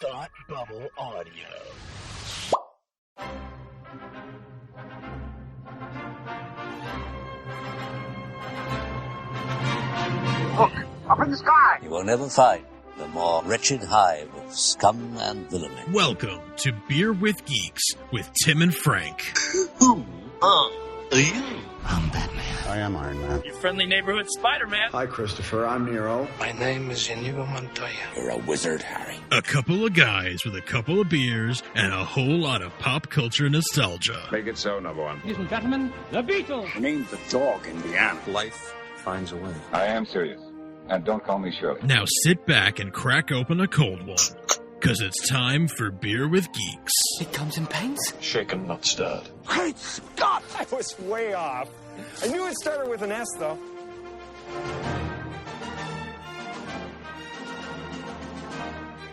Thought Bubble Audio. Look, up in the sky. You will never find the more wretched hive of scum and villainy. Welcome to Beer with Geeks with Tim and Frank. Who are you? I'm Batman. I am Iron Man. Your friendly neighborhood Spider-Man. Hi, Christopher. I'm Nero. My name is Inigo Montoya. You're a wizard, Harry. A couple of guys with a couple of beers and a whole lot of pop culture nostalgia. Make it so, number one. Ladies and gentlemen, the Beatles. Named the dog Indiana. Life finds a way. I am serious. And don't call me Shirley. Now sit back and crack open a cold one, because it's time for Beer with Geeks. It comes in paints. Shaken, not stirred. Great Scott! I was way off. I knew it started with an S, though.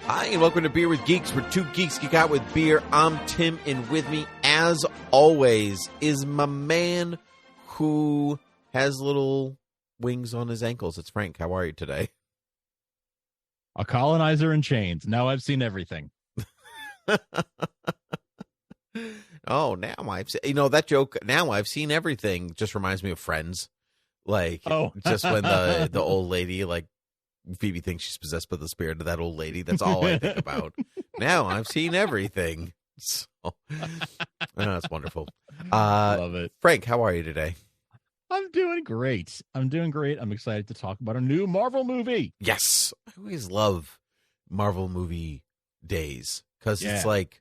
Hi, and welcome to Beer with Geeks, where two geeks geek out with beer. I'm Tim, and with me, as always, is my man who has little wings on his ankles. It's Frank. How are you today? A colonizer in chains. Now I've seen everything. Oh, now I've seen, that joke, now I've seen everything, just reminds me of Friends. Like, just when the old lady, like, Phoebe thinks she's possessed by the spirit of that old lady. That's all I think about. Now I've seen everything. So, that's wonderful. Love it. Frank, how are you today? I'm doing great. I'm excited to talk about a new Marvel movie. Yes. I always love Marvel movie days because it's like,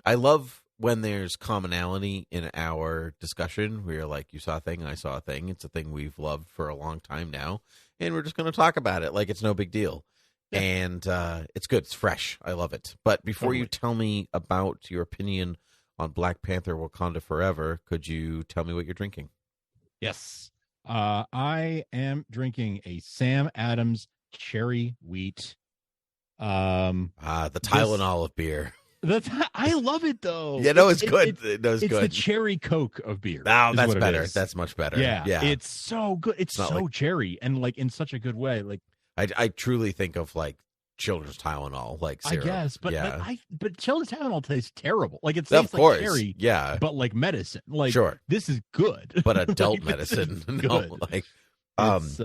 I love when there's commonality in our discussion where you're like, you saw a thing, I saw a thing. It's a thing we've loved for a long time now. And we're just going to talk about it like it's no big deal. Yeah. And it's good. It's fresh. I love it. But before you tell me about your opinion on Black Panther, Wakanda Forever, could you tell me what you're drinking? Yes. I am drinking a Sam Adams cherry wheat. The Tylenol of beer. I love it, though. Yeah, no, it's good. It's good. the cherry Coke of beer. Oh, that's better. That's much better. Yeah. It's so good. It's so like, cherry and like in such a good way. Like I truly think of like children's Tylenol, like syrup. I guess, but yeah. but children's Tylenol tastes terrible. Like it tastes like cherry, yeah, but like medicine. Like sure, this is good, but adult medicine. No, like it's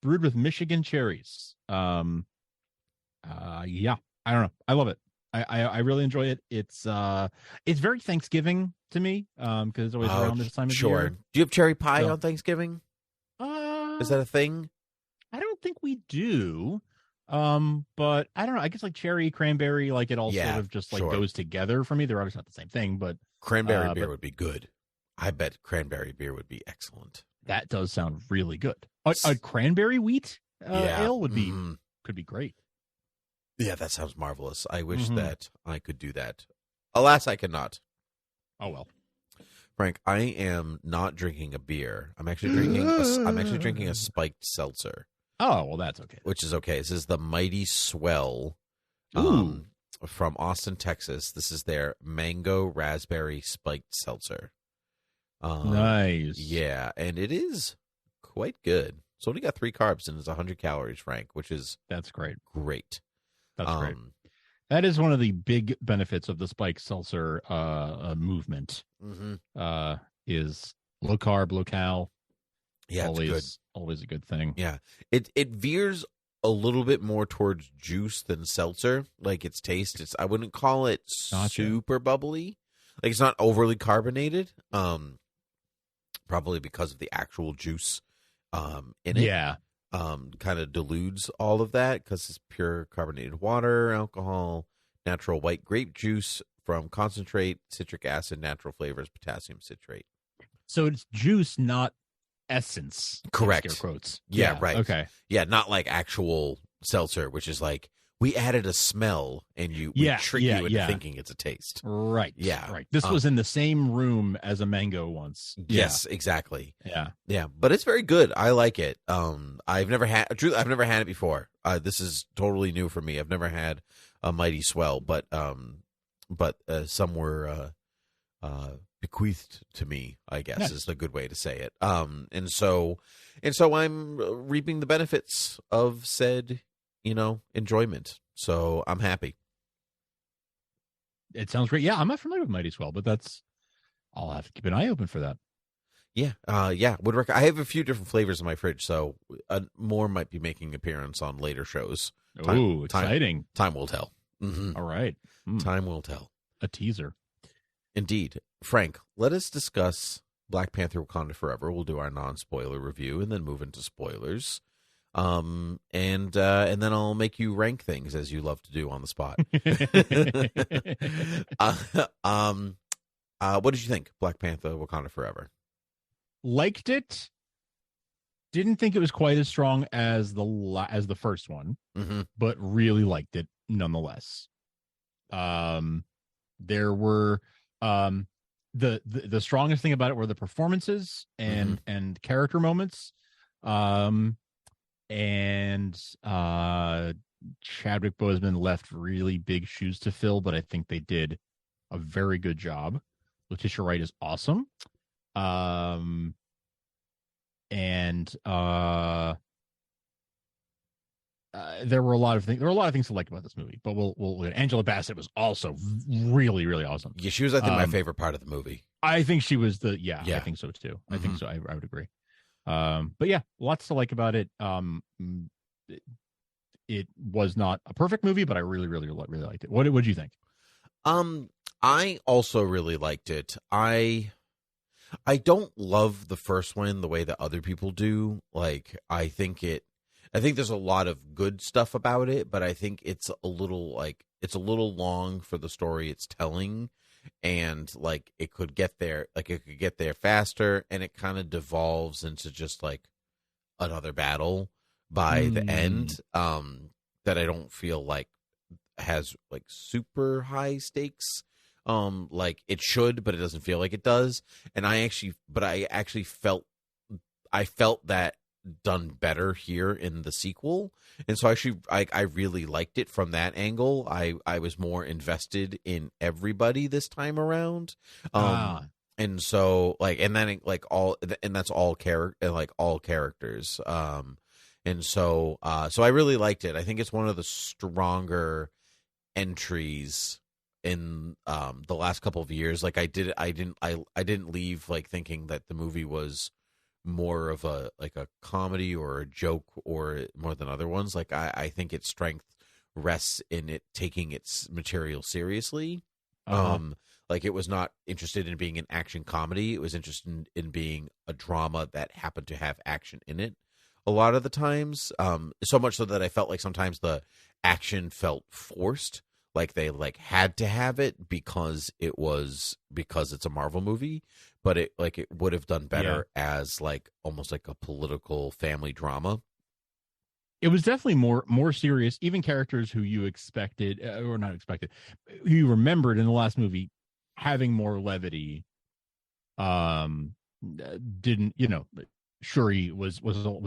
brewed with Michigan cherries. Yeah, I don't know. I love it. I really enjoy it. It's very Thanksgiving to me because it's always around this time of year. Do you have cherry pie on Thanksgiving? Is that a thing? I don't think we do. But I don't know. I guess like cherry, cranberry, like it all sort of just like goes together for me. They're obviously not the same thing, but cranberry beer would be good. I bet cranberry beer would be excellent. That does sound really good. A cranberry wheat ale would be could be great. Yeah, that sounds marvelous. I wish that I could do that. Alas, I cannot. Oh well. Frank, I am not drinking a beer. I'm actually drinking a spiked seltzer. Oh, well, that's okay. Which is okay. This is the Mighty Swell from Austin, Texas. This is their mango raspberry spiked seltzer. Nice. Yeah, and it is quite good. It's only got 3 carbs and it's 100 calories, Frank, which is that's great. Great. That's great. That is one of the big benefits of the spiked seltzer movement. Is low carb, low cal. Yeah, always a good thing. Yeah, it veers a little bit more towards juice than seltzer. Like its taste, I wouldn't call it super bubbly. Like it's not overly carbonated. Probably because of the actual juice in it. Yeah. Kind of dilutes all of that because it's pure carbonated water, alcohol, natural white grape juice from concentrate, citric acid, natural flavors, potassium citrate. So it's juice, not essence. Correct. Scare quotes. Yeah, right. Okay. Yeah, not like actual seltzer, which is like we added a smell and we trick you into thinking it's a taste. Right. Yeah. Right. This was in the same room as a mango once. Yes, exactly. Yeah. Yeah, but it's very good. I like it. I've never had it before. This is totally new for me. I've never had a Mighty Swell, but some were bequeathed to me, I guess is the good way to say it. And so I'm reaping the benefits of said, enjoyment. So I'm happy. It sounds great. Yeah, I'm not familiar with Mighty Swell, but I'll have to keep an eye open for that. Yeah, I have a few different flavors in my fridge, so more might be making appearance on later shows. Oh, exciting! Time will tell. Mm-hmm. All right, time will tell. A teaser, indeed. Frank, let us discuss Black Panther: Wakanda Forever. We'll do our non-spoiler review and then move into spoilers. And then I'll make you rank things as you love to do on the spot. What did you think? Black Panther: Wakanda Forever. Liked it. Didn't think it was quite as strong as the first one, but really liked it nonetheless. There were the strongest thing about it were the performances and character moments. And Chadwick Boseman left really big shoes to fill, but I think they did a very good job. Letitia Wright is awesome. There were a lot of things. There were a lot of things to like about this movie, but we'll Angela Bassett was also really, really awesome. Yeah, she was, I think, my favorite part of the movie. I think she was I think so too. I think so. I would agree. But yeah, lots to like about it. It was not a perfect movie, but I really, really, really liked it. What did you think? I also really liked it. I don't love the first one the way that other people do. Like, I think there's a lot of good stuff about it, but I think it's a little long for the story it's telling, and like it could get there faster, and it kind of devolves into just like another battle by the end, that I don't feel like has like super high stakes. Like it should, but it doesn't feel like it does. And I actually felt that done better here in the sequel. And so I really liked it from that angle. I was more invested in everybody this time around. And so like, and then like that's all characters. And so I really liked it. I think it's one of the stronger entries in the last couple of years. Like I didn't leave like thinking that the movie was more of a comedy or a joke or more than other ones. Like I think its strength rests in it taking its material seriously. Like it was not interested in being an action comedy. It was interested in being a drama that happened to have action in it a lot of the times. So much so that I felt like sometimes the action felt forced. Like they like had to have it because it's a Marvel movie, but it would have done better as like almost like a political family drama. It was definitely more serious. Even characters who you expected or not expected, who you remembered in the last movie having more levity, didn't, Shuri was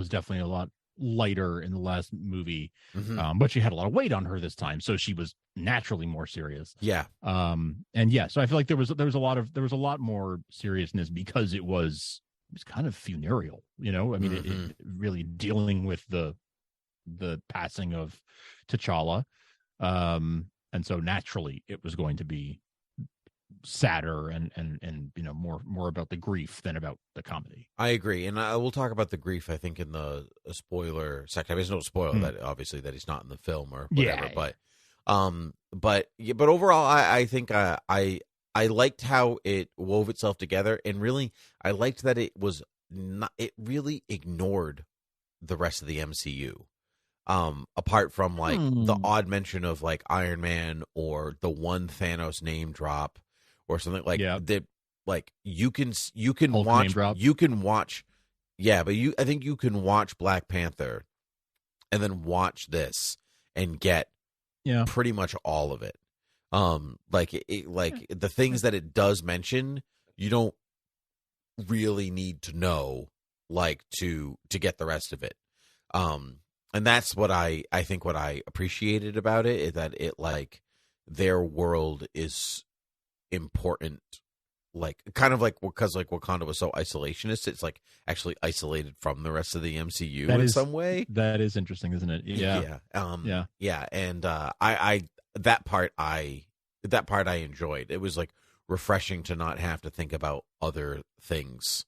definitely a lot lighter in the last movie, but she had a lot of weight on her this time, so she was naturally more serious. So I feel like there was a lot more seriousness because it was kind of funereal, I mean, it really dealing with the passing of T'Challa, and so naturally it was going to be sadder and more about the grief than about the comedy. I agree, and I will talk about the grief, I think, in the spoiler section. I mean, there's no spoiler that obviously that he's not in the film or whatever, but overall, I think I liked how it wove itself together, and really I liked that it really ignored the rest of the MCU. Apart from like the odd mention of like Iron Man or the one Thanos name drop or something like that. Like you can Hulk watch, I think you can watch Black Panther and then watch this and get pretty much all of it. The things that it does mention, you don't really need to know like to get the rest of it. And that's what I think what I appreciated about it is that it like their world is important, like kind of like because like Wakanda was so isolationist, it's like actually isolated from the rest of the MCU in some way. That is interesting, isn't it? And I that part I that part I enjoyed. It was like refreshing to not have to think about other things,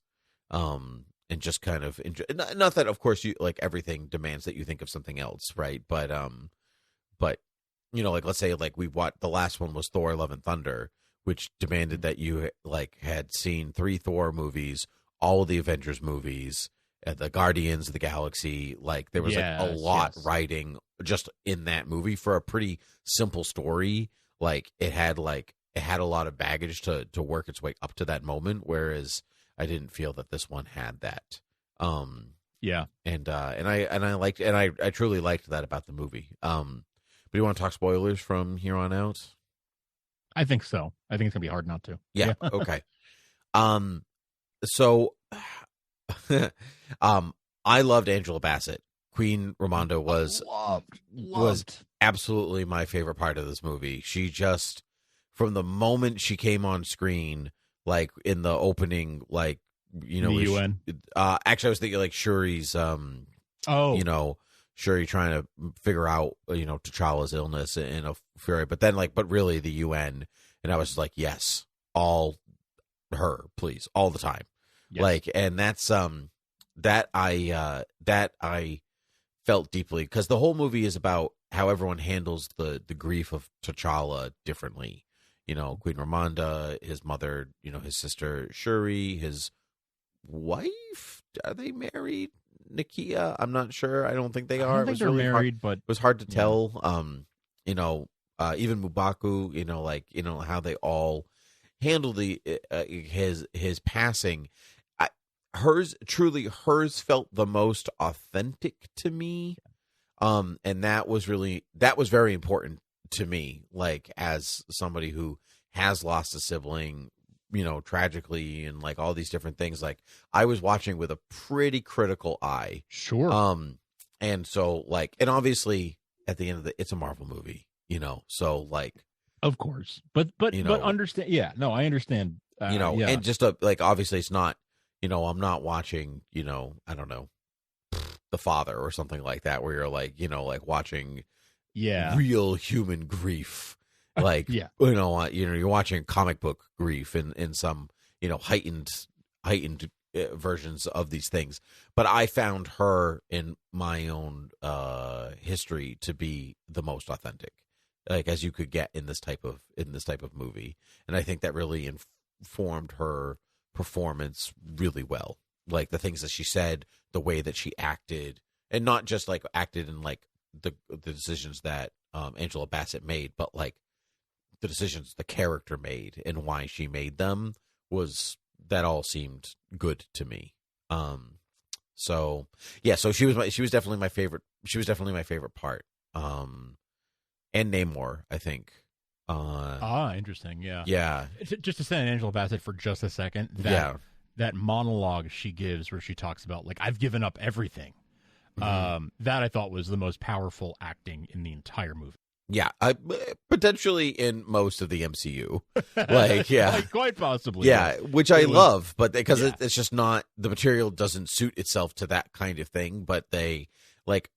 and just kind of enjoy. Not that, of course, you like everything demands that you think of something else, right? But you know, like let's say like the last one was Thor: Love and Thunder, which demanded that you like had seen 3 Thor movies, all of the Avengers movies, the Guardians of the Galaxy. Like there was like a lot writing just in that movie for a pretty simple story. Like it had a lot of baggage to work its way up to that moment, whereas I didn't feel that this one had that. And I truly liked that about the movie. But do you want to talk spoilers from here on out? I think so. I think it's gonna be hard not to. Yeah. Okay. So, I loved Angela Bassett. Queen Ramonda was absolutely my favorite part of this movie. She just, from the moment she came on screen, like in the opening, like, you know, the UN. Actually, I was thinking like Shuri's, you know, Shuri trying to figure out, you know, T'Challa's illness in a fury, but then like, but really the UN, and I was like, yes, all her, please, all the time, like, and that's that I felt deeply, because the whole movie is about how everyone handles the grief of T'Challa differently. You know, Queen Ramonda, his mother, you know, his sister Shuri, his wife. Are they married? Nakia? I'm not sure. I don't think they are. I don't think they're married, but it was hard to tell. You know, even M'Baku, you know, like, you know, how they all handle his passing. Hers felt the most authentic to me. And that was very important to me, like as somebody who has lost a sibling, you know, tragically, and like all these different things. Like I was watching with a pretty critical eye. Sure. And so like, and obviously at the end of it's a Marvel movie, you know, so like, of course, but you know, but understand. Yeah, no, I understand. You know, and just like, obviously it's not, you know, I'm not watching, you know, I don't know, The Father or something like that, where you're like, you know, like watching real human grief. Like, you know, you're watching comic book grief in some, you know, heightened versions of these things. But I found her in my own history to be the most authentic, like as you could get in this type of movie. And I think that really informed her performance really well. Like the things that she said, the way that she acted, and not just like acted in like the decisions that Angela Bassett made, but like the decisions the character made and why she made them, that all seemed good to me. So she was definitely my favorite. She was definitely my favorite part. And Namor, I think. Interesting. Yeah. Yeah. Just to say on Angela Bassett for just a second. That monologue she gives where she talks about like, I've given up everything. That I thought was the most powerful acting in the entire movie. Yeah, potentially in most of the MCU, like like, quite possibly. Yeah, which I love, but because it's just not, the material doesn't suit itself to that kind of thing. But they, like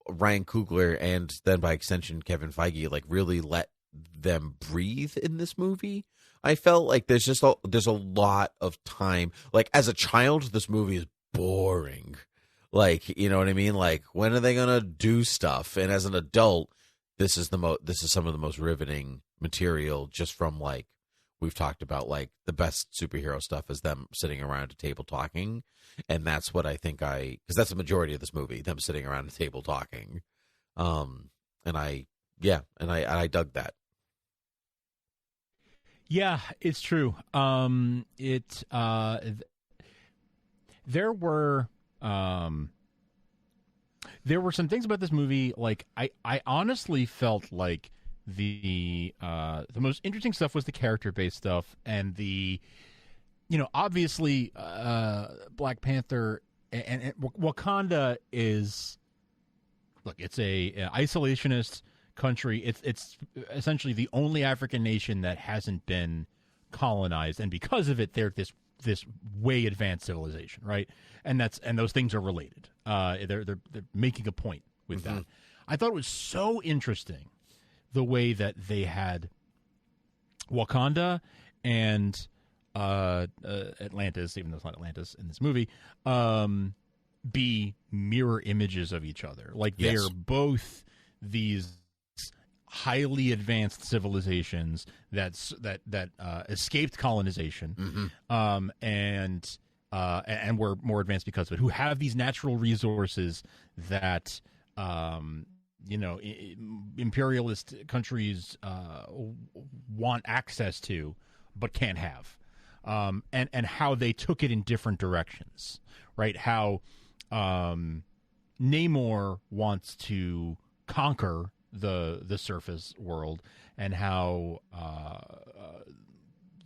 Ryan Coogler and then by extension Kevin Feige, like really let them breathe in this movie. I felt like there's a lot of time. Like as a child, this movie is boring. Like, you know what I mean? Like, when are they gonna do stuff? And as an adult, this is some of the most riveting material, just from like, we've talked about, like the best superhero stuff is them sitting around a table talking. And that's what I think because that's the majority of this movie, them sitting around a table talking. And I dug that. Yeah, it's true. There were some things about this movie, like I honestly felt like the most interesting stuff was the character-based stuff, and the, you know, obviously Black Panther and Wakanda is, look, it's a isolationist country. It's essentially the only African nation that hasn't been colonized, and because of it, they're this way advanced civilization, right? And those things are related. They're making a point with that. I thought it was so interesting the way that they had Wakanda and Atlantis, even though it's not Atlantis in this movie, be mirror images of each other. Like they are both these highly advanced civilizations that escaped colonization, and were more advanced because of it, who have these natural resources that imperialist countries want access to but can't have, and how they took it in different directions, right? How Namor wants to conquer the surface world, and how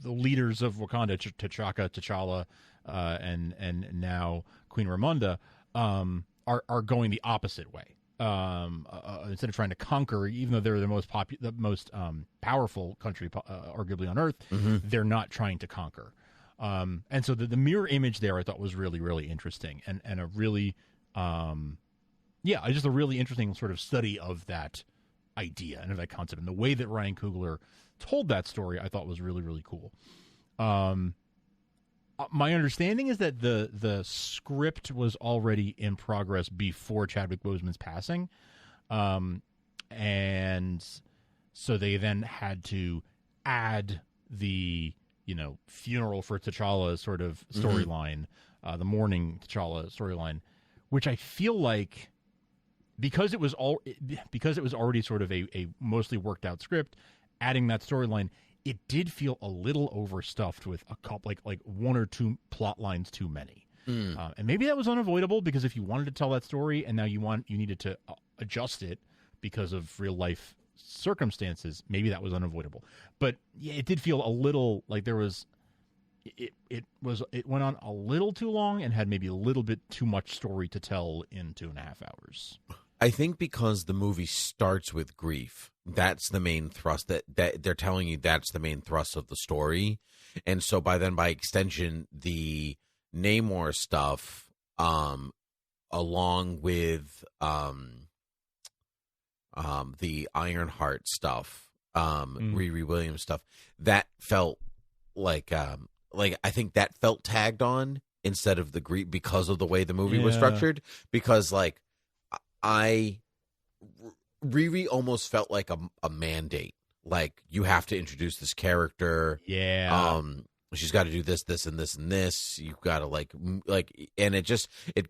the leaders of Wakanda, T'Challa, and now Queen Ramonda, are going the opposite way. Instead of trying to conquer, even though they're the most powerful country, arguably on Earth, they're not trying to conquer. And so the mirror image there, I thought was really, really interesting, and a really, just a really interesting sort of study of that idea and of that concept, and the way that Ryan Coogler told that story, I thought was really, really cool. My understanding is that the script was already in progress before Chadwick Boseman's passing, and so they then had to add the funeral for T'Challa sort of storyline, the mourning T'Challa storyline, which I feel like because it was already sort of a mostly worked out script, adding that storyline, it did feel a little overstuffed with a couple, like one or two plot lines too many. And maybe that was unavoidable, because if you wanted to tell that story and now you needed to adjust it because of real life circumstances, maybe that was unavoidable. But yeah, it did feel a little like there was, it went on a little too long and had maybe a little bit too much story to tell in 2.5 hours. I think because the movie starts with grief, that's the main thrust, that they're telling you that's the main thrust of the story. And so by extension, the Namor stuff, along with the Ironheart stuff, Riri Williams stuff, that felt like I think that felt tagged on instead of the grief, because of the way the movie was structured. Because Riri almost felt like a mandate. Like, you have to introduce this character. Yeah. She's got to do this, this, and this, and this. You've got to and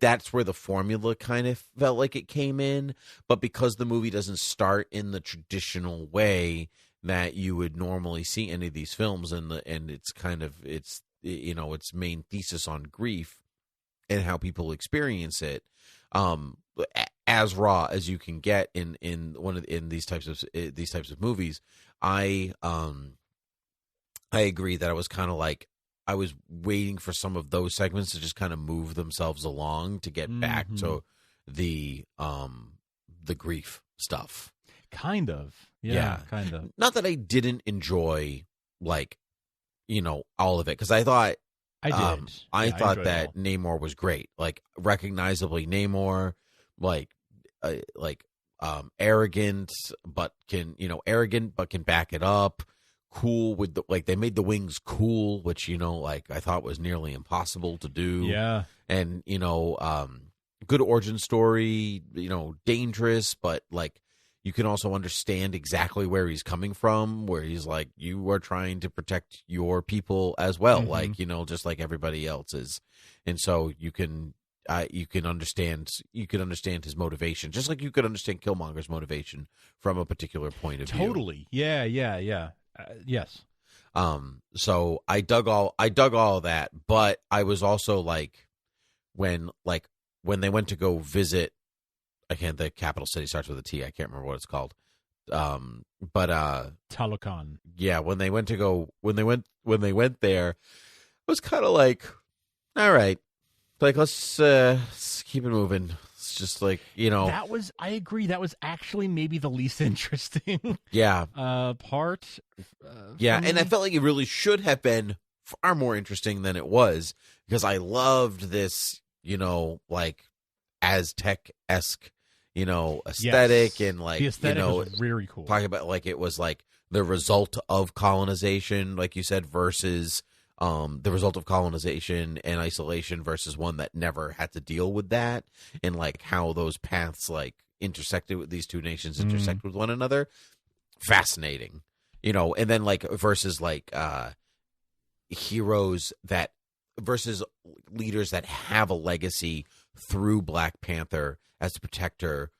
that's where the formula kind of felt like it came in. But because the movie doesn't start in the traditional way that you would normally see any of these films, and it's kind of its main thesis on grief and how people experience it, as raw as you can get in these types of movies. I agree that I was kind of like, I was waiting for some of those segments to just kind of move themselves along to get back to the grief stuff. Kind of. Yeah. Kind of. Not that I didn't enjoy all of it, because I thought I thought that Namor was great. Like, recognizably Namor, arrogant, but can back it up. Cool with they made the wings cool, which I thought was nearly impossible to do. Yeah. And good origin story, dangerous, but you can also understand exactly where he's coming from, where he's like, you are trying to protect your people as well, just like everybody else is. And so you can understand his motivation, just like you could understand Killmonger's motivation from a particular point of view. Totally. Yeah. Yes. So I dug all of that, but I was also when they went to go visit, the capital city starts with a T. I can't remember what it's called. But Talokan. Yeah, when they went there, it was kind of like, all right, let's keep it moving. It's just I agree. That was actually maybe the least interesting. Part. And I felt like it really should have been far more interesting than it was, because I loved this, Aztec-esque, aesthetic. Yes. And the aesthetic was very cool. Talking about it was the result of colonization, like you said, versus the result of colonization and isolation versus one that never had to deal with that, and like how those paths like intersected with these two nations intersect with one another. Fascinating, and then like versus like heroes that versus leaders that have a legacy through Black Panther as a protector,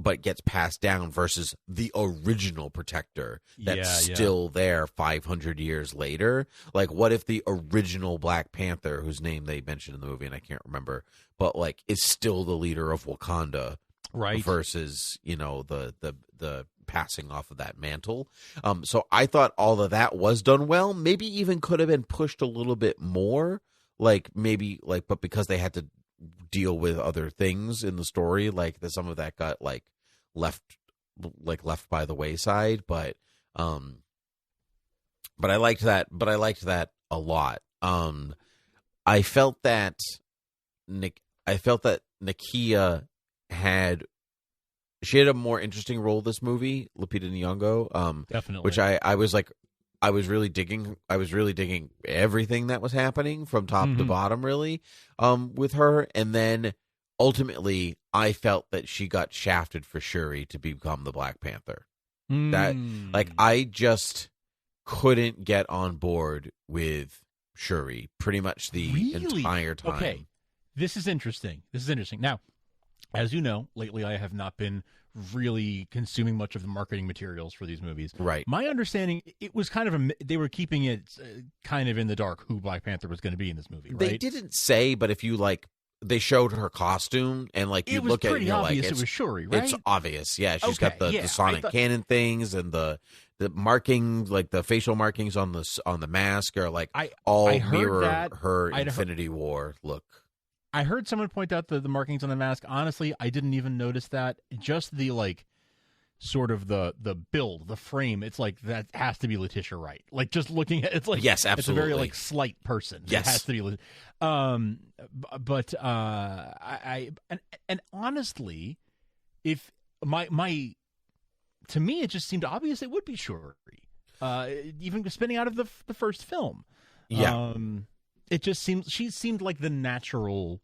but gets passed down versus the original protector that's still there 500 years later. Like, what if the original Black Panther, whose name they mentioned in the movie and I can't remember, but like is still the leader of Wakanda, right? Versus the passing off of that mantle. So I thought all of that was done well. Maybe even could have been pushed a little bit more. But because they had to deal with other things in the story, like some of that got left by the wayside. But I liked that. But I liked that a lot. I felt that Nakia had a more interesting role this movie, Lupita Nyong'o. Definitely, which I was really digging everything that was happening from top to bottom, really, with her. And then ultimately, I felt that she got shafted for Shuri to become the Black Panther. That I just couldn't get on board with Shuri pretty much the entire time. Okay, this is interesting. Now, as you know, lately I have not been really consuming much of the marketing materials for these movies. Right. My understanding, it was kind of they were keeping it kind of in the dark who Black Panther was going to be in this movie, right? They didn't say, but if you they showed her costume and you look at it and you're like, it was Shuri, right? It's obvious. Yeah, she's got the sonic cannon things and the markings, like the facial markings on the mask are all mirror her Infinity War look. I heard someone point out the markings on the mask. Honestly, I didn't even notice that. Just the sort of the build, the frame. It's like that has to be Letitia Wright. Like just looking at it's like yes, absolutely. It's a very slight person. Yes, it has to be. But I honestly, if my to me it just seemed obvious it would be Shuri. Even spinning out of the first film. Yeah. It just she seemed like the natural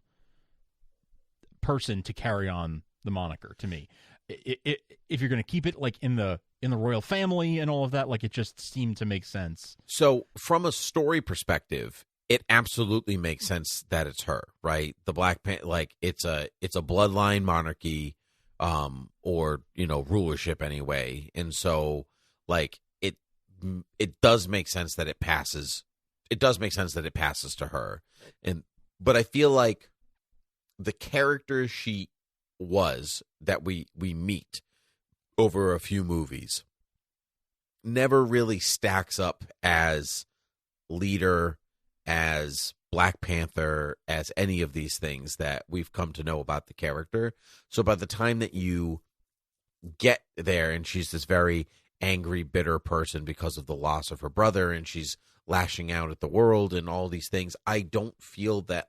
person to carry on the moniker to me. If you're going to keep it in the royal family and all of that, it just seemed to make sense. So from a story perspective, it absolutely makes sense that it's her, right? The Black Panther, it's a bloodline monarchy, or rulership anyway, and so it does make sense that it passes. It does make sense that it passes to her, but I feel like the character she was that we meet over a few movies never really stacks up as leader, as Black Panther, as any of these things that we've come to know about the character. So by the time that you get there and she's this very angry, bitter person because of the loss of her brother, and she's lashing out at the world and all these things, I don't feel that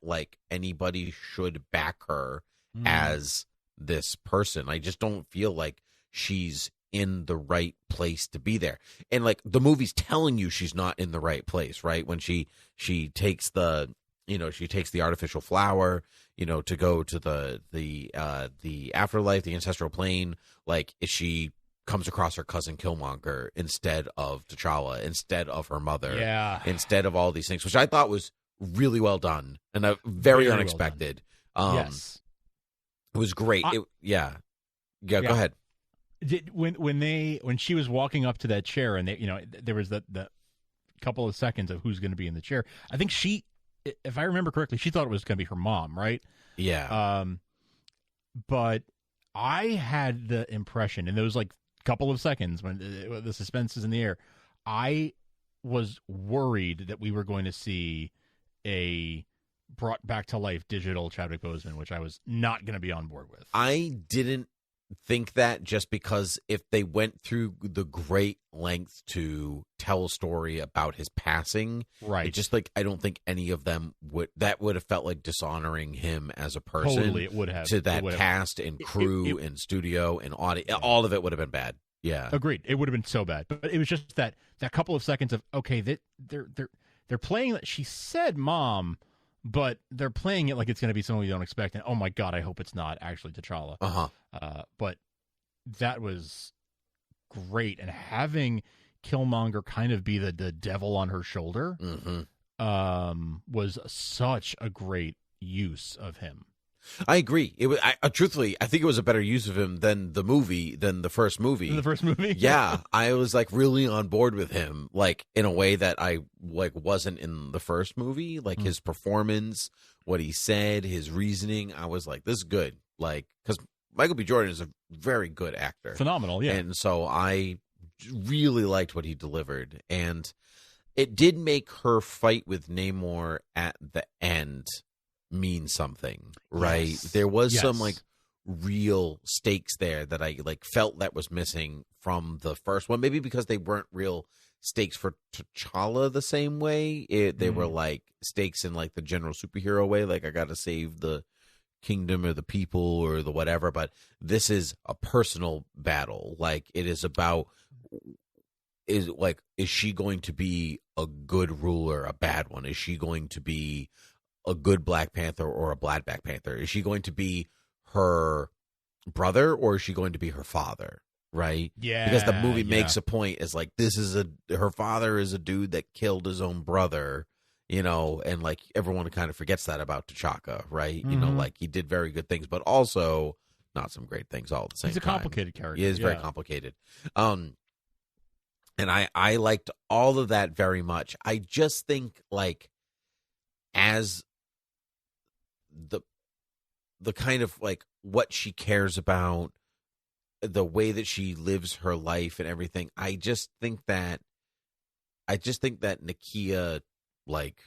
anybody should back her as this person. I just don't feel like she's in the right place to be there. And the movie's telling you she's not in the right place, right? When she takes the artificial flower, to go to the afterlife, the ancestral plane, she comes across her cousin Killmonger instead of T'Challa, instead of her mother, instead of all these things, which I thought was really well done and very unexpected. Well yes, it was great. Go ahead. When she was walking up to that chair and there was the couple of seconds of who's going to be in the chair. I think she, if I remember correctly, she thought it was going to be her mom, right? Yeah. But I had the impression in those couple of seconds when the suspense is in the air, I was worried that we were going to see a brought back to life digital Chadwick Boseman, which I was not going to be on board with. I didn't think that, just because if they went through the great length to tell a story about his passing, right? It just I don't think any of them would have felt like dishonoring him as a person. Totally, it would have to that cast and crew and studio and audio. All of it would have been bad. Yeah. Agreed. It would have been so bad, but it was just that couple of seconds of okay, they're playing that she said mom, but they're playing it like it's going to be someone you don't expect, and oh my god, I hope it's not actually T'Challa. But that was great, and having Killmonger kind of be the devil on her shoulder was such a great use of him. I agree. It was truthfully, I think it was a better use of him than the first movie. The first movie, yeah, I was like really on board with him, like in a way that I like wasn't in the first movie. Like his performance, what he said, his reasoning, I was like, this is good. Like, because Michael B. Jordan is a very good actor, phenomenal, yeah. And so I really liked what he delivered, and it did make her fight with Namor at the end mean something, right? Yes. There was some like real stakes there that I like felt that was missing from the first one, maybe because they weren't real stakes for T'Challa the same way. They were like stakes in like the general superhero way, like I gotta save the kingdom or the people or the whatever, but this is a personal battle. Like it is about is she going to be a good ruler, a bad one? Is she going to be a good Black Panther or a bad Black Panther? Is she going to be her brother or is she going to be her father? Right? Yeah. Because the movie makes a point is like, her father is a dude that killed his own brother, you know, and like everyone kind of forgets that about T'Chaka, right? You know, like he did very good things, but also not some great things all at the same time. He's a complicated character. He is very complicated. And I liked all of that very much. I just think like as the kind of like what she cares about, the way that she lives her life and everything, I just think that Nakia like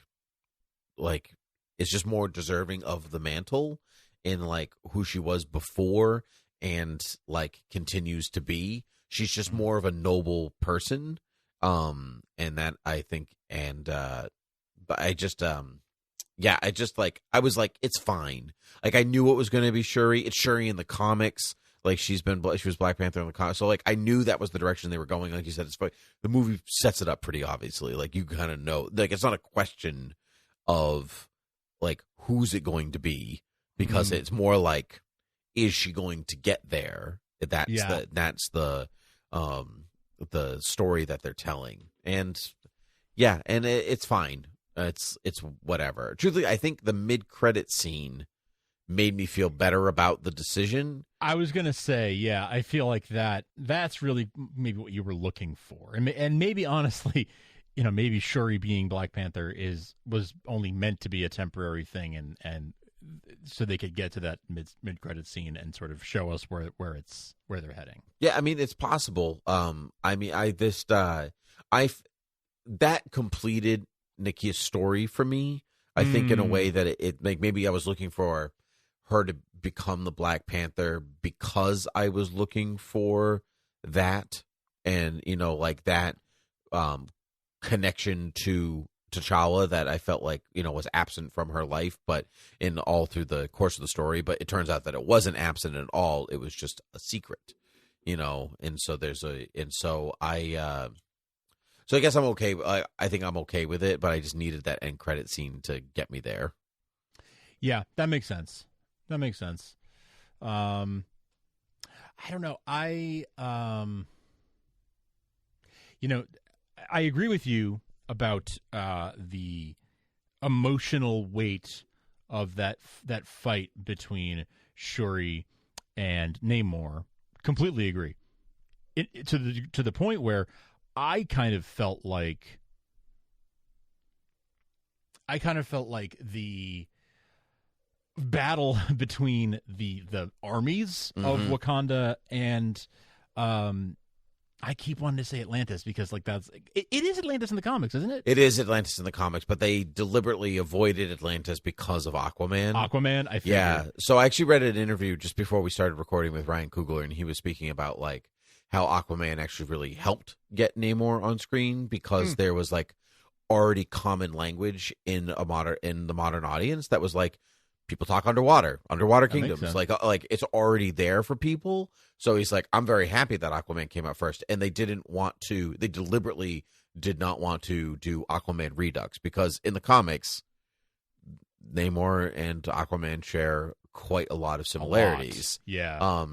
is just more deserving of the mantle in like who she was before and like continues to be. She's just more of a noble person. And that I think, and but I just I was like, it's fine. Like I knew it was going to be Shuri. It's Shuri in the comics. Like she was Black Panther in the comics. So like I knew that was the direction they were going. Like you said, it's fine. The movie sets it up pretty obviously. Like you kind of know, like it's not a question of like who's it going to be, because it's more like, is she going to get there? That's the story that they're telling. And yeah, and it's fine. It's whatever. Truthfully, I think the mid-credit scene made me feel better about the decision. I was gonna say, yeah, I feel like that's really maybe what you were looking for, and maybe honestly, you know, maybe Shuri being Black Panther was only meant to be a temporary thing, and so they could get to that mid-credit scene and sort of show us where they're heading. Yeah, I mean it's possible. That completed Nakia's story for me. I think in a way that it like maybe I was looking for her to become the Black Panther because I was looking for that, and you know, like that connection to T'Challa that I felt like, you know, was absent from her life, but in all through the course of the story. But it turns out that it wasn't absent at all. It was just a secret, you know. And so So I guess I'm okay. I think I'm okay with it, but I just needed that end credit scene to get me there. Yeah, that makes sense. I don't know. I agree with you about the emotional weight of that fight between Shuri and Namor. Completely agree. To the point where I kind of felt like the battle between the armies of Wakanda and I keep wanting to say Atlantis because like it is Atlantis in the comics, isn't it? It is Atlantis in the comics, but they deliberately avoided Atlantis because of Aquaman. I figured. Yeah. So I actually read an interview just before we started recording with Ryan Coogler, and he was speaking about like how Aquaman actually really helped get Namor on screen because there was like already common language in the modern audience that was like, people talk underwater kingdoms. Like it's already there for people. So he's like, I'm very happy that Aquaman came out first. And they deliberately did not want to do Aquaman Redux because in the comics, Namor and Aquaman share quite a lot of similarities. Yeah.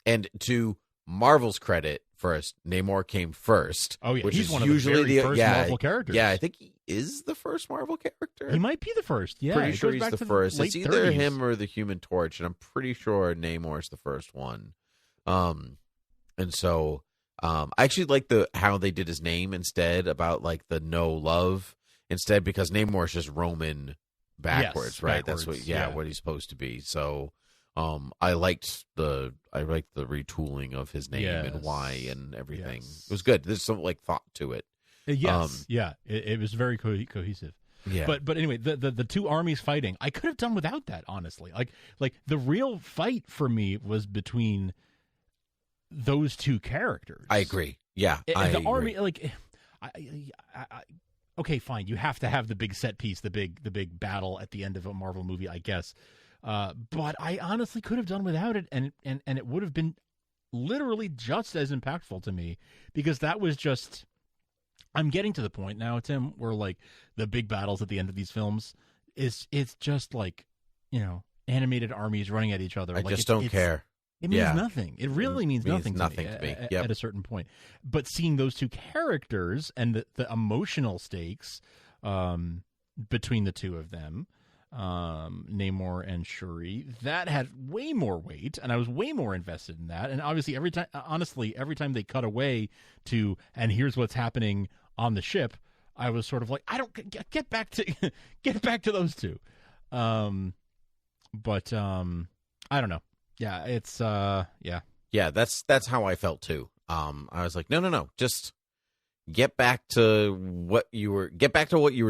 And to Marvel's credit, first, Namor came first. Oh yeah, which he's is one of usually the very first Marvel characters. Yeah, I think he is the first Marvel character. He might be the first. Yeah, pretty sure he's the first. It's either 30s. him or the Human Torch, and I'm pretty sure Namor's the first one. And so I actually like how they did his name instead, about like the no love instead, because Namor's just Roman backwards, right? Backwards, That's what he's supposed to be. So I liked the retooling of his name and why and everything. Yes. It was good. There's some like thought to it. Yes, it was very cohesive. Yeah, but anyway, the two armies fighting, I could have done without that, honestly. Like the real fight for me was between those two characters. I agree. Yeah, the army, like, okay, fine. You have to have the big set piece, the big battle at the end of a Marvel movie, I guess. But I honestly could have done without it, and it would have been literally just as impactful to me, because that was just. I'm getting to the point now, Tim, where like the big battles at the end of these films it's just like, animated armies running at each other. I just don't care. It means nothing. It really means nothing to me. Yep. At a certain point. But seeing those two characters and the emotional stakes between the two of them, Namor and Shuri, that had way more weight, and I was way more invested in that. And obviously, every time they cut away to, and here's what's happening on the ship, I was sort of like, I don't get back to those two. But I don't know. Yeah, it's yeah. That's how I felt too. I was like, no, just get back to what you were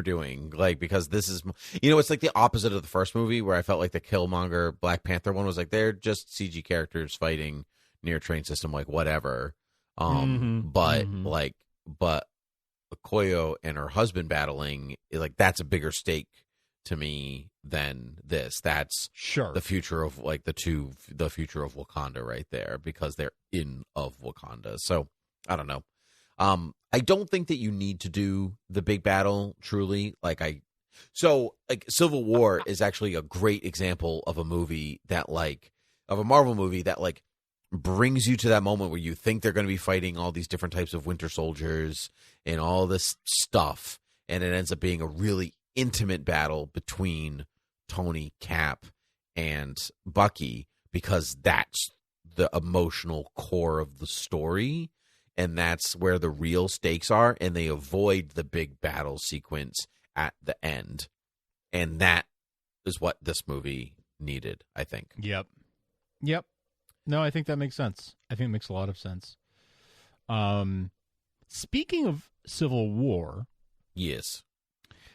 doing, like, because this is, it's like the opposite of the first movie, where I felt like the Killmonger Black Panther one was like, they're just CG characters fighting near a train system, like whatever. But Okoye and her husband battling, like, that's a bigger stake to me than this. That's sure the future of like the future of Wakanda right there, because they're in of Wakanda. So I don't know. I don't think that you need to do the big battle truly. So Civil War is actually a great example of a movie that of a Marvel movie that brings you to that moment where you think they're going to be fighting all these different types of Winter Soldiers and all this stuff, and it ends up being a really intimate battle between Tony, Cap, and Bucky, because that's the emotional core of the story, and that's where the real stakes are, and they avoid the big battle sequence at the end, and that is what this movie needed, I think. Yep. No, I think that makes sense. I think it makes a lot of sense. Speaking of Civil War, yes.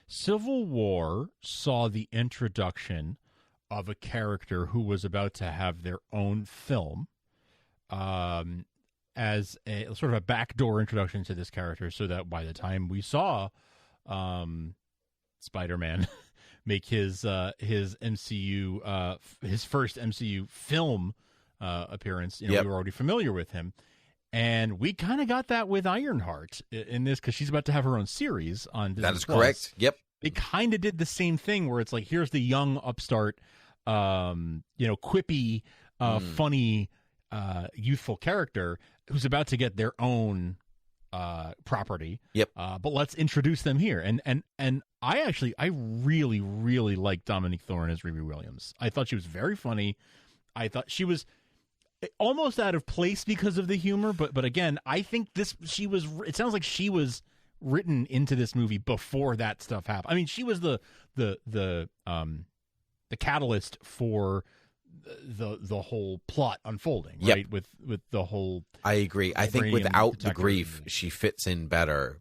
Civil War saw the introduction of a character who was about to have their own film, as a sort of a backdoor introduction to this character, so that by the time we saw Spider-Man make his MCU his first MCU film appearance, we were already familiar with him. And we kind of got that with Ironheart in this, because she's about to have her own series on Disney+. That is correct. Yep. They kind of did the same thing, where it's like, here's the young upstart, quippy, funny, youthful character who's about to get their own property. Yep. But let's introduce them here. And I really, really liked Dominique Thorne as Riri Williams. I thought she was very funny. I thought she was almost out of place because of the humor, but again, I think it sounds like she was written into this movie before that stuff happened. I mean, she was the catalyst for the whole plot unfolding, right? With the whole, I agree. I think without the grief, she fits in better,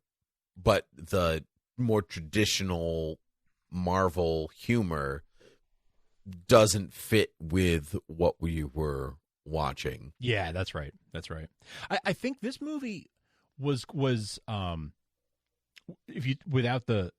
but the more traditional Marvel humor doesn't fit with what we were watching. Yeah, that's right. I think this movie was if you without the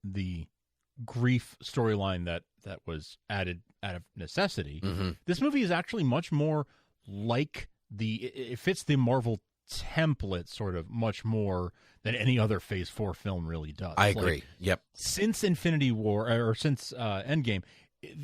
grief storyline that was added out of necessity. Mm-hmm. This movie is actually much more like it fits the Marvel template sort of much more than any other Phase 4 film really does. I agree. Like, yep. Since Infinity War or since Endgame,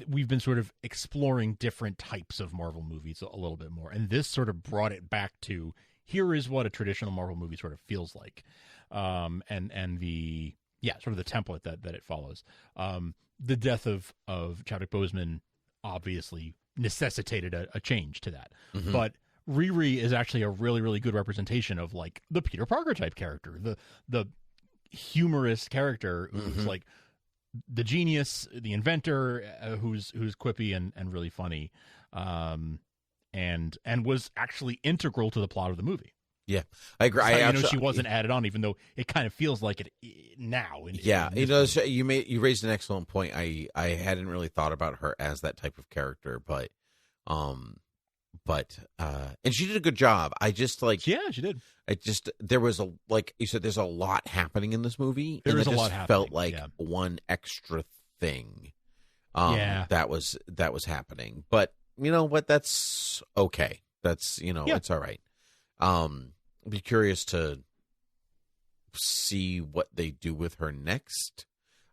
we've been sort of exploring different types of Marvel movies a little bit more, and this sort of brought it back to here is what a traditional Marvel movie sort of feels like, and the sort of the template that it follows. The death of Chadwick Boseman obviously necessitated a change to that, Mm-hmm. but Riri is actually a really, really good representation of like the Peter Parker type character, the humorous character who's Mm-hmm. like the genius, the inventor, who's quippy and really funny, and was actually integral to the plot of the movie. Yeah, I agree. She wasn't added on, even though it kind of feels like it now. You raised an excellent point. I hadn't really thought about her as that type of character, but and she did a good job. I just like she did. There was like you said, there's a lot happening in this movie. There is a lot happening. happening. Felt like one extra thing. That was happening, but you know what? That's okay. That's it's all right. Be curious to see what they do with her next,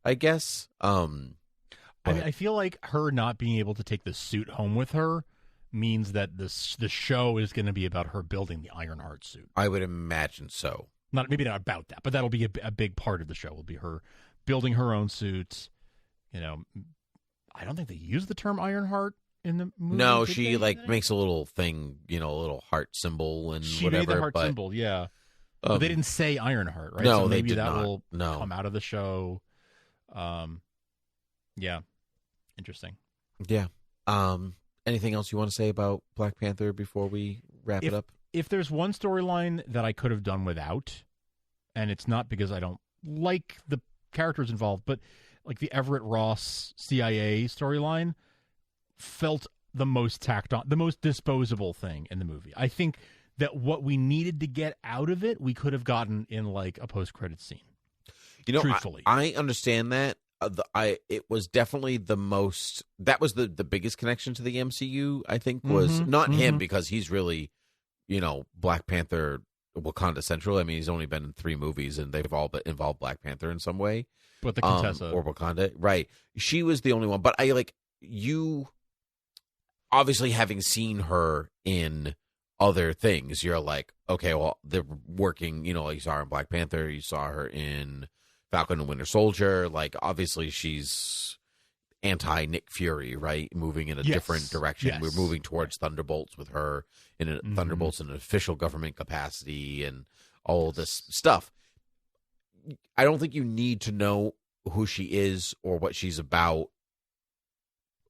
I guess. I feel like her not being able to take the suit home with her means that the show is going to be about her building the Ironheart suit. I would imagine so. Maybe not about that, but that'll be a big part of the show. Will be her building her own suit. I don't think they use the term Ironheart in the movie. No, she makes a little thing, a little heart symbol and she whatever. Made the heart symbol, yeah. But they didn't say Ironheart, right? No, so maybe they did that not. will No. come out of the show. Yeah, interesting. Yeah. Anything else you want to say about Black Panther before we wrap it up? If there's one storyline that I could have done without, and it's not because I don't like the characters involved, but like the Everett Ross CIA storyline felt the most tacked on, the most disposable thing in the movie. I think that what we needed to get out of it, we could have gotten in like a post-credit scene. Truthfully, I understand that. It was definitely the most. That was the biggest connection to the MCU. I think was not him because he's really, Black Panther, Wakanda Central. I mean, he's only been in 3 movies and they've all involved Black Panther in some way. But the Contessa or Wakanda, right? She was the only one. But I like you. Obviously, having seen her in other things, you're like, okay, well, they're working. Like you saw her in Black Panther. You saw her in Falcon and Winter Soldier. Like, obviously, she's anti-Nick Fury, right? Moving in a different direction. Yes. We're moving towards Thunderbolts with her in Thunderbolts in an official government capacity and all this stuff. I don't think you need to know who she is or what she's about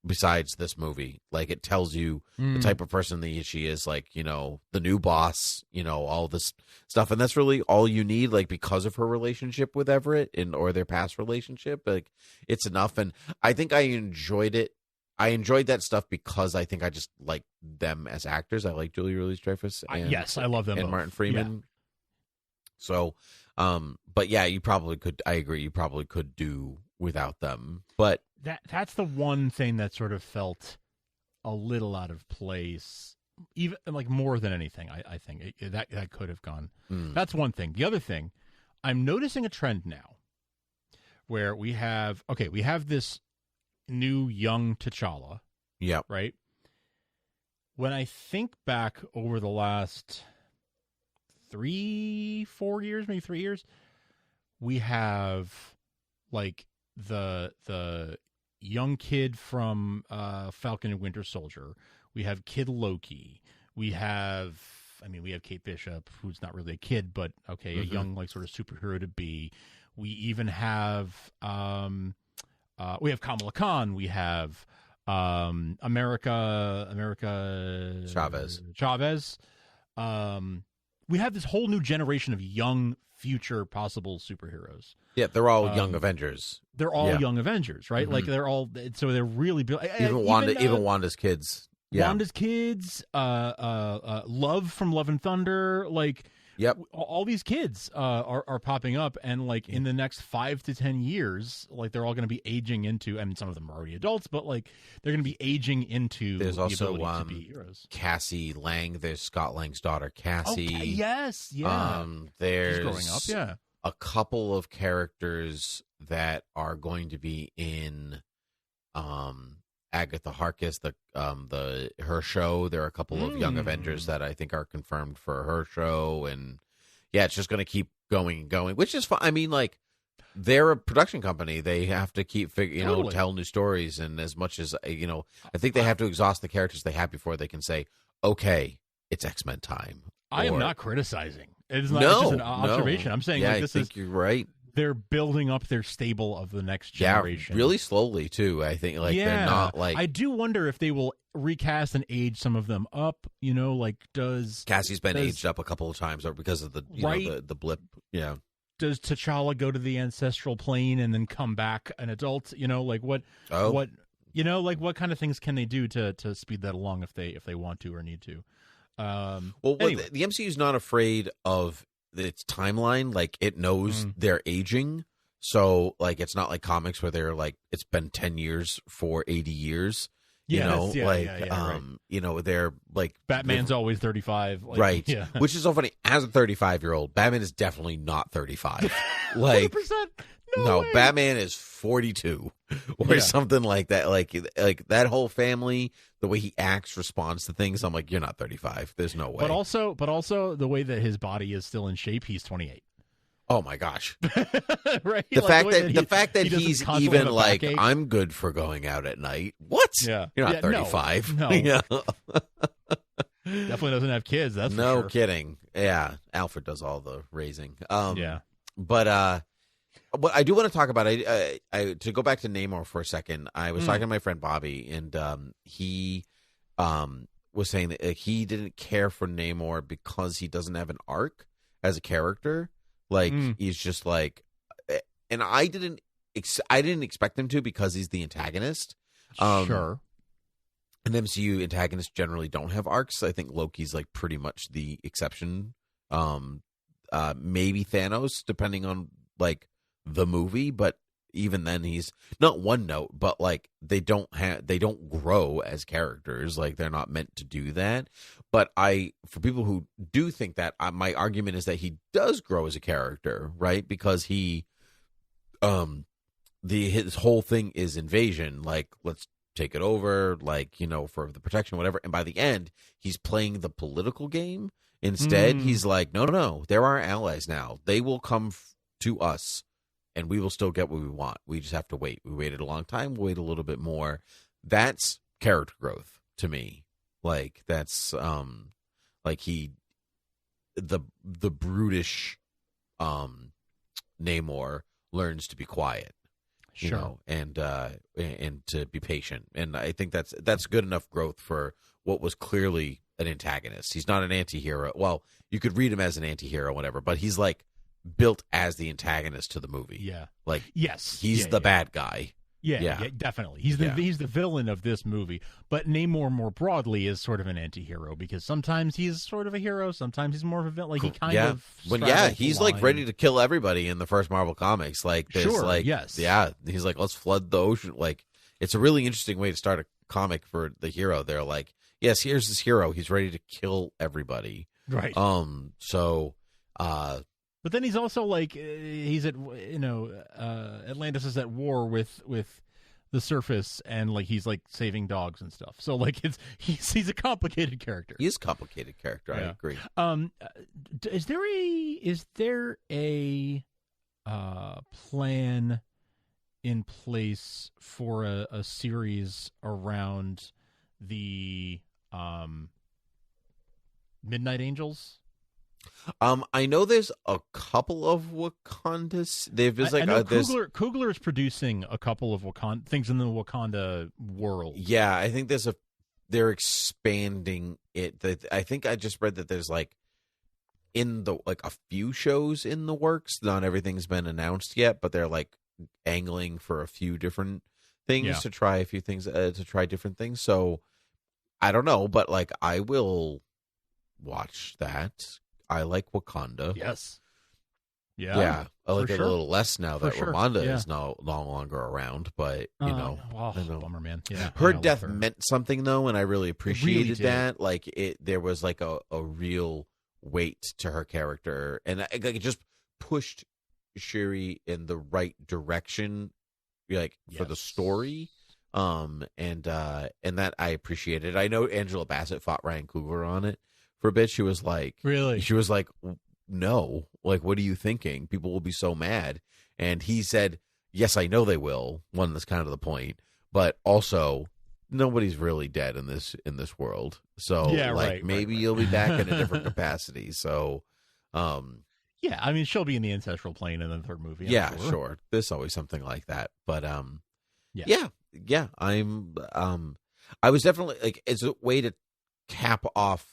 besides this movie. Like, it tells you the type of person that she is, like, the new boss, all this stuff. And that's really all you need, like, because of her relationship with Everett or their past relationship. Like, it's enough. And I think I enjoyed it. I enjoyed that stuff because I think I just like them as actors. I like Julia Louis-Dreyfus. Yes, I love them. And both. Martin Freeman. Yeah. So, but yeah, you probably could. I agree. You probably could do without them. But that's the one thing that sort of felt a little out of place, even like more than anything. I think that could have gone. That's one thing. The other thing, I'm noticing a trend now, where we have this new young T'Challa. Yeah. Right. When I think back over the last 3-4 years, maybe 3 years, we have like the young kid from Falcon and Winter Soldier. We have Kid Loki. We have Kate Bishop, who's not really a kid, but okay, a young like sort of superhero to be. We even have we have Kamala Khan. We have America Chavez. We have this whole new generation of young future possible superheroes. Yeah, they're all young Avengers. They're all young Avengers, right? Like they're all, so they're really even Wanda's kids. Yeah. Wanda's kids, Love from Love and Thunder. Like Yep. All these kids are popping up, and like in the next 5 to 10 years, like they're all going to be aging into, and some of them are already adults, but like they're going to be aging into. There's the also ability to be heroes. Cassie Lang. There's Scott Lang's daughter, Cassie. Okay, yes, yeah. There's She's growing up, yeah. A couple of characters that are going to be in Agatha Harkness, her show. There are a couple of Young Avengers that I think are confirmed for her show, and yeah, it's just going to keep going and going, which is fine. I mean, like, they're a production company; they have to keep tell new stories, and as much as I think they have to exhaust the characters they have before they can say, "Okay, it's X-Men time." I am not criticizing. It's not just an observation. I'm saying like this you're right. They're building up their stable of the next generation. Yeah, really slowly too. I think they're not like. I do wonder if they will recast and age some of them up. Does Cassie's been aged up a couple of times, or because of the the blip? Yeah. Does T'Challa go to the ancestral plane and then come back an adult? What kind of things can they do to speed that along if they want to or need to? Anyway. The MCU is not afraid of its timeline. Like, it knows they're aging, so like it's not like comics where they're like it's been 10 years for 80 years. Right. They're like Batman's always 35, right? Yeah. Which is so funny. As a 35-year-old, Batman is definitely not 35. Like 100%. No, Batman is 42 or something like that. Like that whole family, the way he acts, responds to things. I'm like, you're not 35. There's no way. But also the way that his body is still in shape. He's 28. Oh my gosh! Right. The fact that he's even like, I'm good for going out at night. What? Yeah. You're not 35. No. Yeah. Definitely doesn't have kids. That's for no sure. kidding. Yeah. Alfred does all the raising. Yeah. But what I do want to talk about, to go back to Namor for a second, I was talking to my friend Bobby, and he was saying that he didn't care for Namor because he doesn't have an arc as a character. Like, he's just like, and I didn't expect him to because he's the antagonist. Sure. And MCU antagonists generally don't have arcs. I think Loki's like pretty much the exception. Maybe Thanos, depending on like the movie, but even then he's not one note, but like they don't grow as characters. Like, they're not meant to do that. But for people who do think that, my argument is that he does grow as a character, right? Because his whole thing is invasion. Like, let's take it over, like, for the protection, whatever. And by the end, he's playing the political game. Instead, he's like, no, they're our allies now. They will come to us, and we will still get what we want. We just have to wait. We waited a long time. We'll wait a little bit more. That's character growth to me. Like, that's like the brutish Namor learns to be quiet, and to be patient. And I think that's good enough growth for what was clearly an antagonist. He's not an anti-hero. Well, you could read him as an anti-hero, whatever, but he's like built as the antagonist to the movie. Yeah. Like, yes, he's the bad guy. Yeah, definitely. He's the villain of this movie. But Namor more broadly is sort of an anti-hero because sometimes he's sort of a hero, sometimes he's more of a villain. Like, he kind of he's like ready to kill everybody in the first Marvel comics. Like, there's he's like, let's flood the ocean. Like, it's a really interesting way to start a comic for the hero. They're like, yes, here's this hero. He's ready to kill everybody. Right. But then he's also like, he's at, Atlantis is at war with the surface, and like he's like saving dogs and stuff. So like he's a complicated character. He is a complicated character. Yeah. I agree. Is there a plan in place for a series around the Midnight Angels? I know there's a couple of Wakandas. Coogler is producing a couple of things in the Wakanda world. Yeah, I think they're expanding it. I think I just read that there's like a few shows in the works. Not everything's been announced yet, but they're like angling for a few different things to try a few things to try different things. So I don't know, but like I will watch that. I like Wakanda. Yes. Yeah. I like it a little less now that Ramonda Yeah. is no longer around, but you know, I know. Bummer, man. Yeah, her death meant something though, and I really appreciated really that. Like there was like a real weight to her character, and it just pushed Shuri in the right direction, like for the story. And that I appreciated. I know Angela Bassett fought Ryan Coogler on it for a bit. She was like, really? She was like, no, like, what are you thinking? People will be so mad. And he said, yes, I know they will. One, that's kind of the point, but also nobody's really dead in this world. So maybe you'll be back in a different capacity. So, yeah, I mean, she'll be in the ancestral plane in the third movie. I'm sure. There's always something like that, but, yeah, I was definitely like, as a way to cap off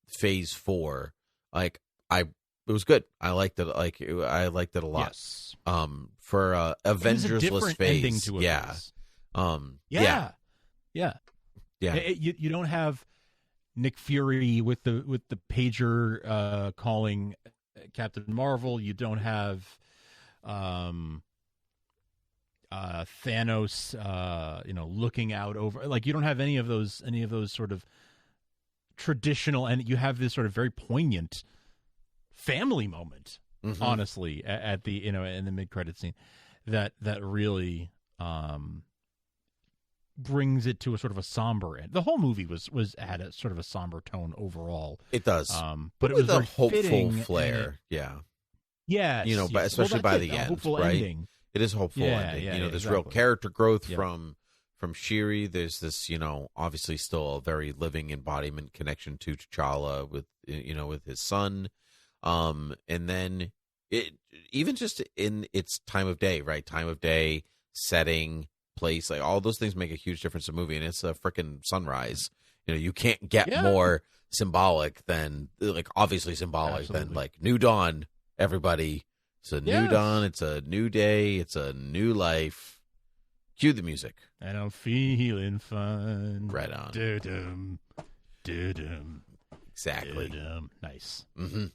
phase 4, like it was good. I liked it. Like I liked it a lot. Yes. For Avengers-less phase. To yeah. phase. Yeah. You don't have Nick Fury with the pager calling Captain Marvel. You don't have Thanos looking out over, like, you don't have any of those sort of traditional, and you have this sort of very poignant family moment, honestly, at the in the mid-credit scene that really brings it to a sort of a somber end. The whole movie was had a sort of a somber tone overall. It does, but it was a very hopeful flair. Yeah, but especially by the end, hopeful right? Ending. It is hopeful ending. There's exactly. real character growth from Shuri. There's this, obviously still a very living embodiment connection to T'Challa with his son. And then it even just in its time of day, right? Time of day, setting, place, like all those things make a huge difference in the movie. And it's a freaking sunrise. You can't get more symbolic than, like, obviously symbolic than, like, new dawn, everybody. It's a new dawn. It's a new day. It's a new life. Cue the music. And I'm feeling fine. Right on. Do-dum. Do-dum. Exactly. Do-dum. Nice. Mm-hmm.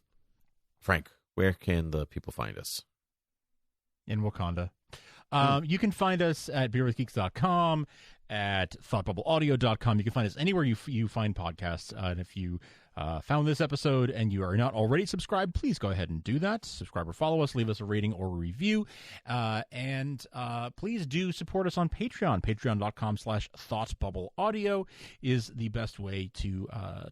Frank, where can the people find us? In Wakanda. You can find us at beerwithgeeks.com, at thoughtbubbleaudio.com. You can find us anywhere you find podcasts. And if you found this episode and you are not already subscribed, please go ahead and do that. Subscribe or follow us, leave us a rating or a review. And please do support us on Patreon. Patreon.com/thoughtbubbleaudio is the best way to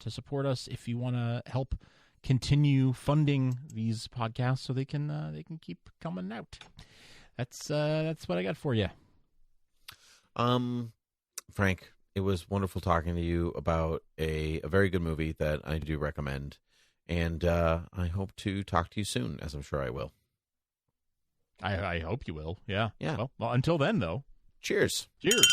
support us if you want to help continue funding these podcasts so they can keep coming out. That's what I got for you. Frank, it was wonderful talking to you about a very good movie that I do recommend, and I hope to talk to you soon, as I'm sure I will. I hope you will. Yeah. Yeah. Well, until then, though. Cheers. Cheers.